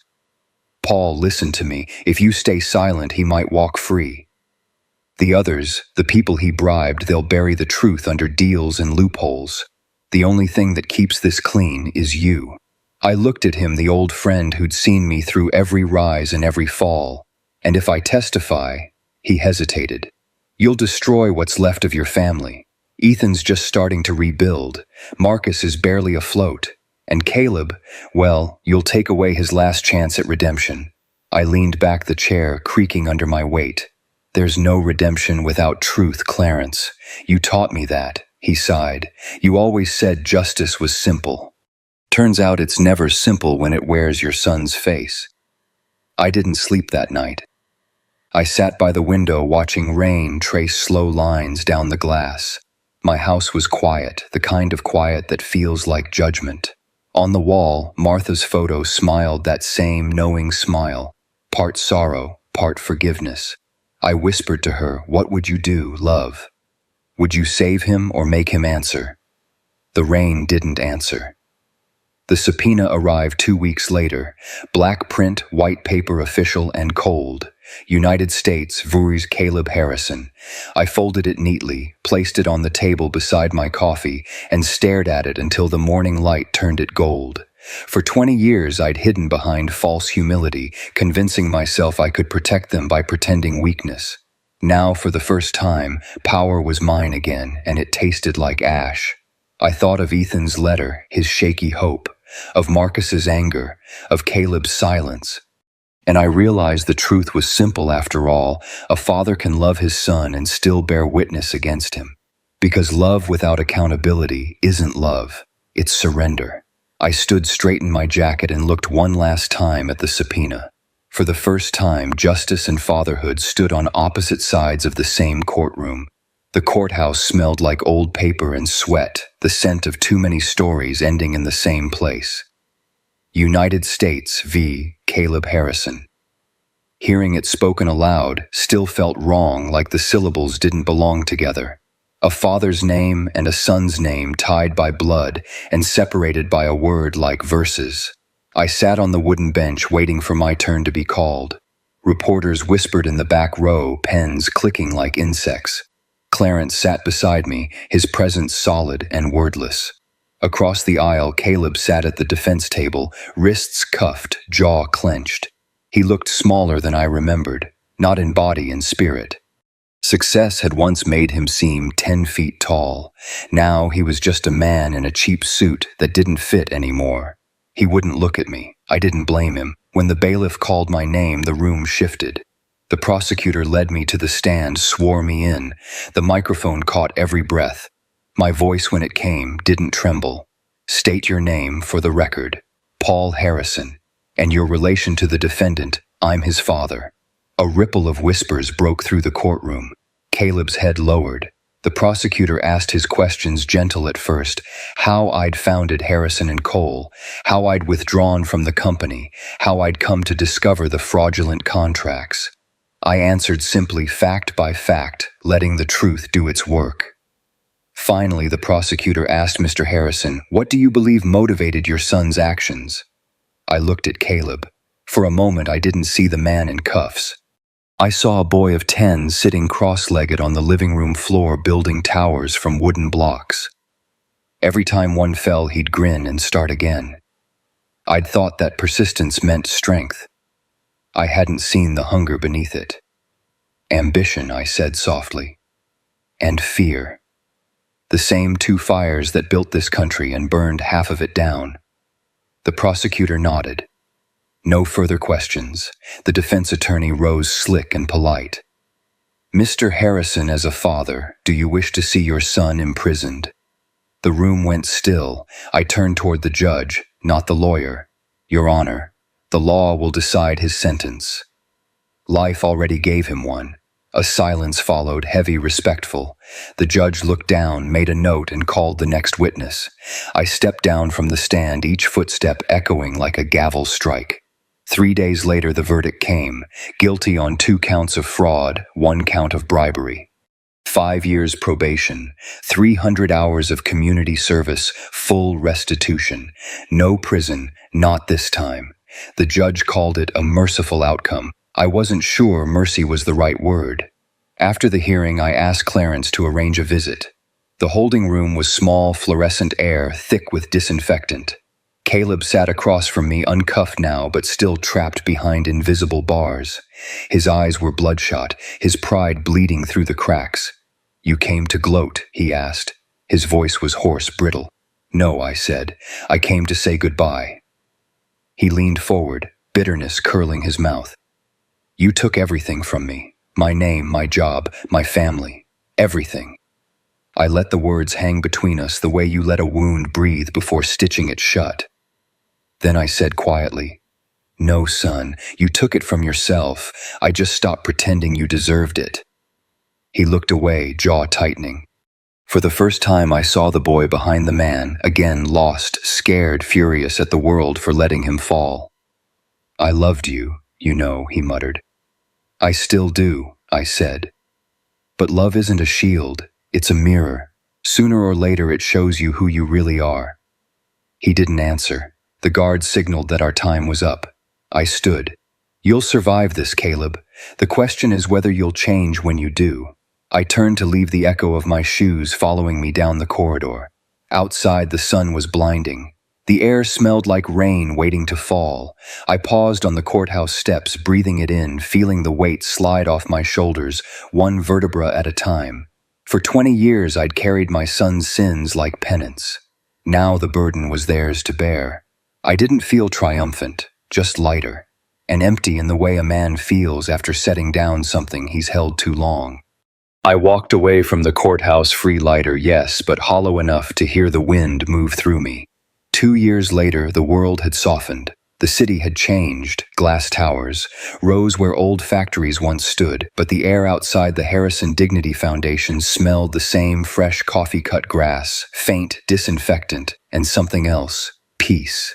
Paul, listen to me. If you stay silent, he might walk free. The others, the people he bribed, they'll bury the truth under deals and loopholes. The only thing that keeps this clean is you. I looked at him, the old friend who'd seen me through every rise and every fall. And if I testify, he hesitated. You'll destroy what's left of your family. Ethan's just starting to rebuild. Marcus is barely afloat. And Caleb, well, you'll take away his last chance at redemption. I leaned back the chair, creaking under my weight. There's no redemption without truth, Clarence. You taught me that, he sighed. You always said justice was simple. Turns out it's never simple when it wears your son's face. I didn't sleep that night. I sat by the window watching rain trace slow lines down the glass. My house was quiet, the kind of quiet that feels like judgment. On the wall, Martha's photo smiled that same knowing smile, part sorrow, part forgiveness. I whispered to her, what would you do, love? Would you save him or make him answer? The rain didn't answer. The subpoena arrived 2 weeks later, black print, white paper, official and cold. United States, Voorhees, Caleb Harrison. I folded it neatly, placed it on the table beside my coffee, and stared at it until the morning light turned it gold. For 20 years I'd hidden behind false humility, convincing myself I could protect them by pretending weakness. Now, for the first time, power was mine again, and it tasted like ash. I thought of Ethan's letter, his shaky hope, of Marcus's anger, of Caleb's silence. And I realized the truth was simple after all. A father can love his son and still bear witness against him. Because love without accountability isn't love, it's surrender. I stood straight in my jacket and looked one last time at the subpoena. For the first time, justice and fatherhood stood on opposite sides of the same courtroom. The courthouse smelled like old paper and sweat, the scent of too many stories ending in the same place. United States v. Caleb Harrison. Hearing it spoken aloud still felt wrong, like the syllables didn't belong together. A father's name and a son's name tied by blood and separated by a word like verses. I sat on the wooden bench waiting for my turn to be called. Reporters whispered in the back row, pens clicking like insects. Clarence sat beside me, his presence solid and wordless. Across the aisle, Caleb sat at the defense table, wrists cuffed, jaw clenched. He looked smaller than I remembered, not in body and spirit. Success had once made him seem 10 feet tall. Now he was just a man in a cheap suit that didn't fit anymore. He wouldn't look at me. I didn't blame him. When the bailiff called my name, the room shifted. The prosecutor led me to the stand, swore me in. The microphone caught every breath. My voice, when it came, didn't tremble. State your name for the record. Paul Harrison. And your relation to the defendant. I'm his father. A ripple of whispers broke through the courtroom. Caleb's head lowered. The prosecutor asked his questions gentle at first, how I'd founded Harrison and Cole, how I'd withdrawn from the company, how I'd come to discover the fraudulent contracts. I answered simply fact by fact, letting the truth do its work. Finally, the prosecutor asked Mr. Harrison, "What do you believe motivated your son's actions?" I looked at Caleb. For a moment, I didn't see the man in cuffs. I saw a boy of 10 sitting cross-legged on the living room floor building towers from wooden blocks. Every time one fell, he'd grin and start again. I'd thought that persistence meant strength. I hadn't seen the hunger beneath it. Ambition, I said softly. And fear. The same two fires that built this country and burned half of it down. The prosecutor nodded. No further questions. The defense attorney rose slick and polite. "Mr. Harrison, as a father, do you wish to see your son imprisoned?" The room went still. I turned toward the judge, not the lawyer. "Your Honor, the law will decide his sentence." Life already gave him one. A silence followed, heavy, respectful. The judge looked down, made a note, and called the next witness. I stepped down from the stand, each footstep echoing like a gavel strike. 3 days later, the verdict came. Guilty on 2 counts of fraud, 1 count of bribery. 5 years probation, 300 hours of community service, full restitution. No prison, not this time. The judge called it a merciful outcome. I wasn't sure mercy was the right word. After the hearing, I asked Clarence to arrange a visit. The holding room was small, fluorescent air, thick with disinfectant. Caleb sat across from me, uncuffed now, but still trapped behind invisible bars. His eyes were bloodshot, his pride bleeding through the cracks. "You came to gloat?" he asked. His voice was hoarse, brittle. "No," I said. "I came to say goodbye." He leaned forward, bitterness curling his mouth. "You took everything from me. My name, my job, my family. Everything." I let the words hang between us the way you let a wound breathe before stitching it shut. Then I said quietly, "No, son, you took it from yourself. I just stopped pretending you deserved it." He looked away, jaw tightening. For the first time, I saw the boy behind the man, again lost, scared, furious at the world for letting him fall. "I loved you, you know," he muttered. "I still do," I said. "But love isn't a shield, it's a mirror. Sooner or later it shows you who you really are." He didn't answer. The guard signaled that our time was up. I stood. "You'll survive this, Caleb. The question is whether you'll change when you do." I turned to leave the echo of my shoes following me down the corridor. Outside, the sun was blinding. The air smelled like rain waiting to fall. I paused on the courthouse steps, breathing it in, feeling the weight slide off my shoulders, one vertebra at a time. For 20 years, I'd carried my son's sins like penance. Now the burden was theirs to bear. I didn't feel triumphant, just lighter, and empty in the way a man feels after setting down something he's held too long. I walked away from the courthouse free, lighter, yes, but hollow enough to hear the wind move through me. 2 years later, the world had softened. The city had changed. Glass towers rose where old factories once stood, but the air outside the Harrison Dignity Foundation smelled the same fresh coffee-cut grass, faint disinfectant, and something else, peace.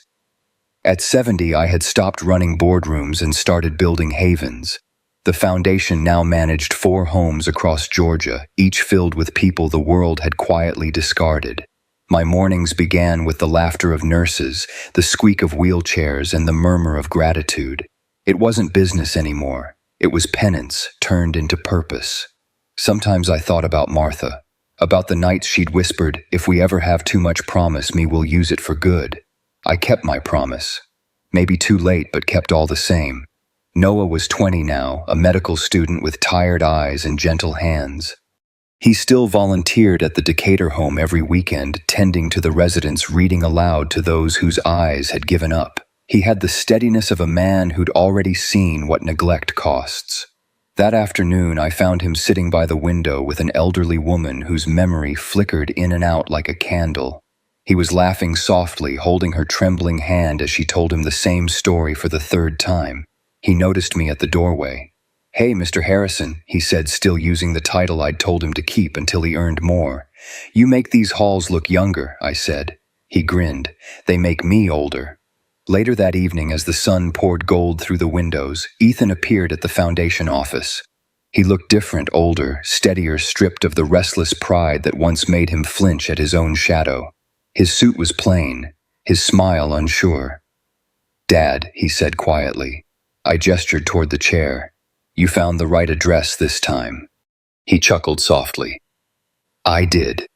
At 70, I had stopped running boardrooms and started building havens. The foundation now managed 4 homes across Georgia, each filled with people the world had quietly discarded. My mornings began with the laughter of nurses, the squeak of wheelchairs, and the murmur of gratitude. It wasn't business anymore. It was penance turned into purpose. Sometimes I thought about Martha, about the nights she'd whispered, "If we ever have too much, promise me we'll use it for good." I kept my promise. Maybe too late, but kept all the same. Noah was 20 now, a medical student with tired eyes and gentle hands. He still volunteered at the Decatur home every weekend, tending to the residents, reading aloud to those whose eyes had given up. He had the steadiness of a man who'd already seen what neglect costs. That afternoon, I found him sitting by the window with an elderly woman whose memory flickered in and out like a candle. He was laughing softly, holding her trembling hand as she told him the same story for the 3rd time. He noticed me at the doorway. "Hey, Mr. Harrison," he said, still using the title I'd told him to keep until he earned more. "You make these halls look younger," I said. He grinned. "They make me older." Later that evening, as the sun poured gold through the windows, Ethan appeared at the foundation office. He looked different, older, steadier, stripped of the restless pride that once made him flinch at his own shadow. His suit was plain, his smile unsure. "Dad," he said quietly. I gestured toward the chair. "You found the right address this time." He chuckled softly. "I did."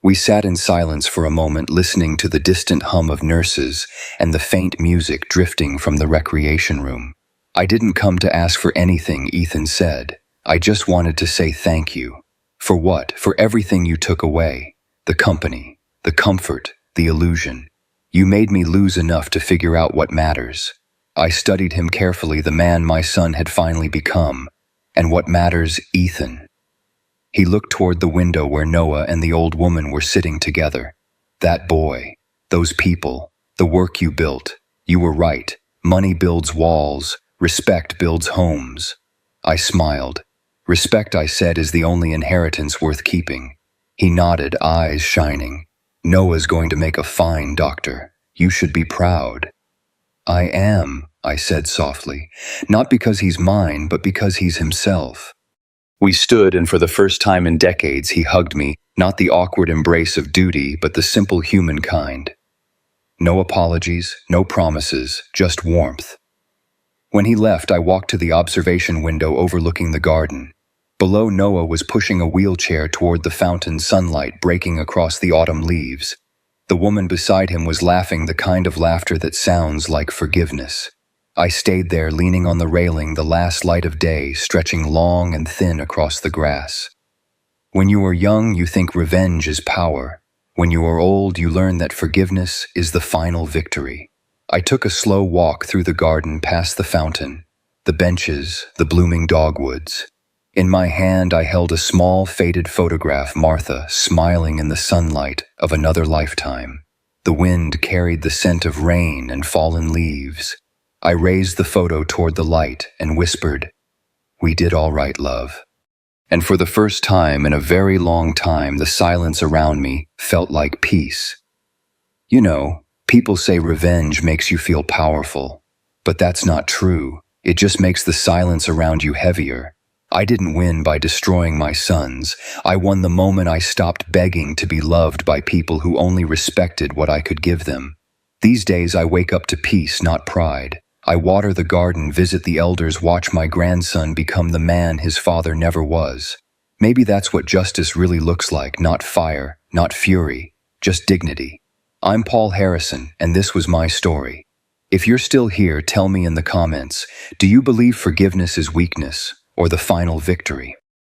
We sat in silence for a moment, listening to the distant hum of nurses and the faint music drifting from the recreation room. "I didn't come to ask for anything," Ethan said. "I just wanted to say thank you." "For what?" "For everything you took away. The company, the comfort, the illusion. You made me lose enough to figure out what matters." I studied him carefully, the man my son had finally become. "And what matters, Ethan?" He looked toward the window where Noah and the old woman were sitting together. "That boy, those people, the work you built. You were right. Money builds walls. Respect builds homes." I smiled. "Respect," I said, "is the only inheritance worth keeping." He nodded, eyes shining. "Noah's going to make a fine doctor. You should be proud." "I am," I said softly, "not because he's mine, but because he's himself." We stood, and for the first time in decades, he hugged me, not the awkward embrace of duty, but the simple human kind. No apologies, no promises, just warmth. When he left, I walked to the observation window overlooking the garden. Below, Noah was pushing a wheelchair toward the fountain, sunlight breaking across the autumn leaves. The woman beside him was laughing, the kind of laughter that sounds like forgiveness. I stayed there, leaning on the railing, the last light of day stretching long and thin across the grass. When you are young, you think revenge is power. When you are old, you learn that forgiveness is the final victory. I took a slow walk through the garden, past the fountain, the benches, the blooming dogwoods. In my hand, I held a small, faded photograph, Martha, smiling in the sunlight of another lifetime. The wind carried the scent of rain and fallen leaves. I raised the photo toward the light and whispered, "We did all right, love." And for the first time in a very long time, the silence around me felt like peace. You know, people say revenge makes you feel powerful, but that's not true. It just makes the silence around you heavier. I didn't win by destroying my sons. I won the moment I stopped begging to be loved by people who only respected what I could give them. These days I wake up to peace, not pride. I water the garden, visit the elders, watch my grandson become the man his father never was. Maybe that's what justice really looks like, not fire, not fury, just dignity. I'm Paul Harrison, and this was my story. If you're still here, tell me in the comments, do you believe forgiveness is weakness or the final victory?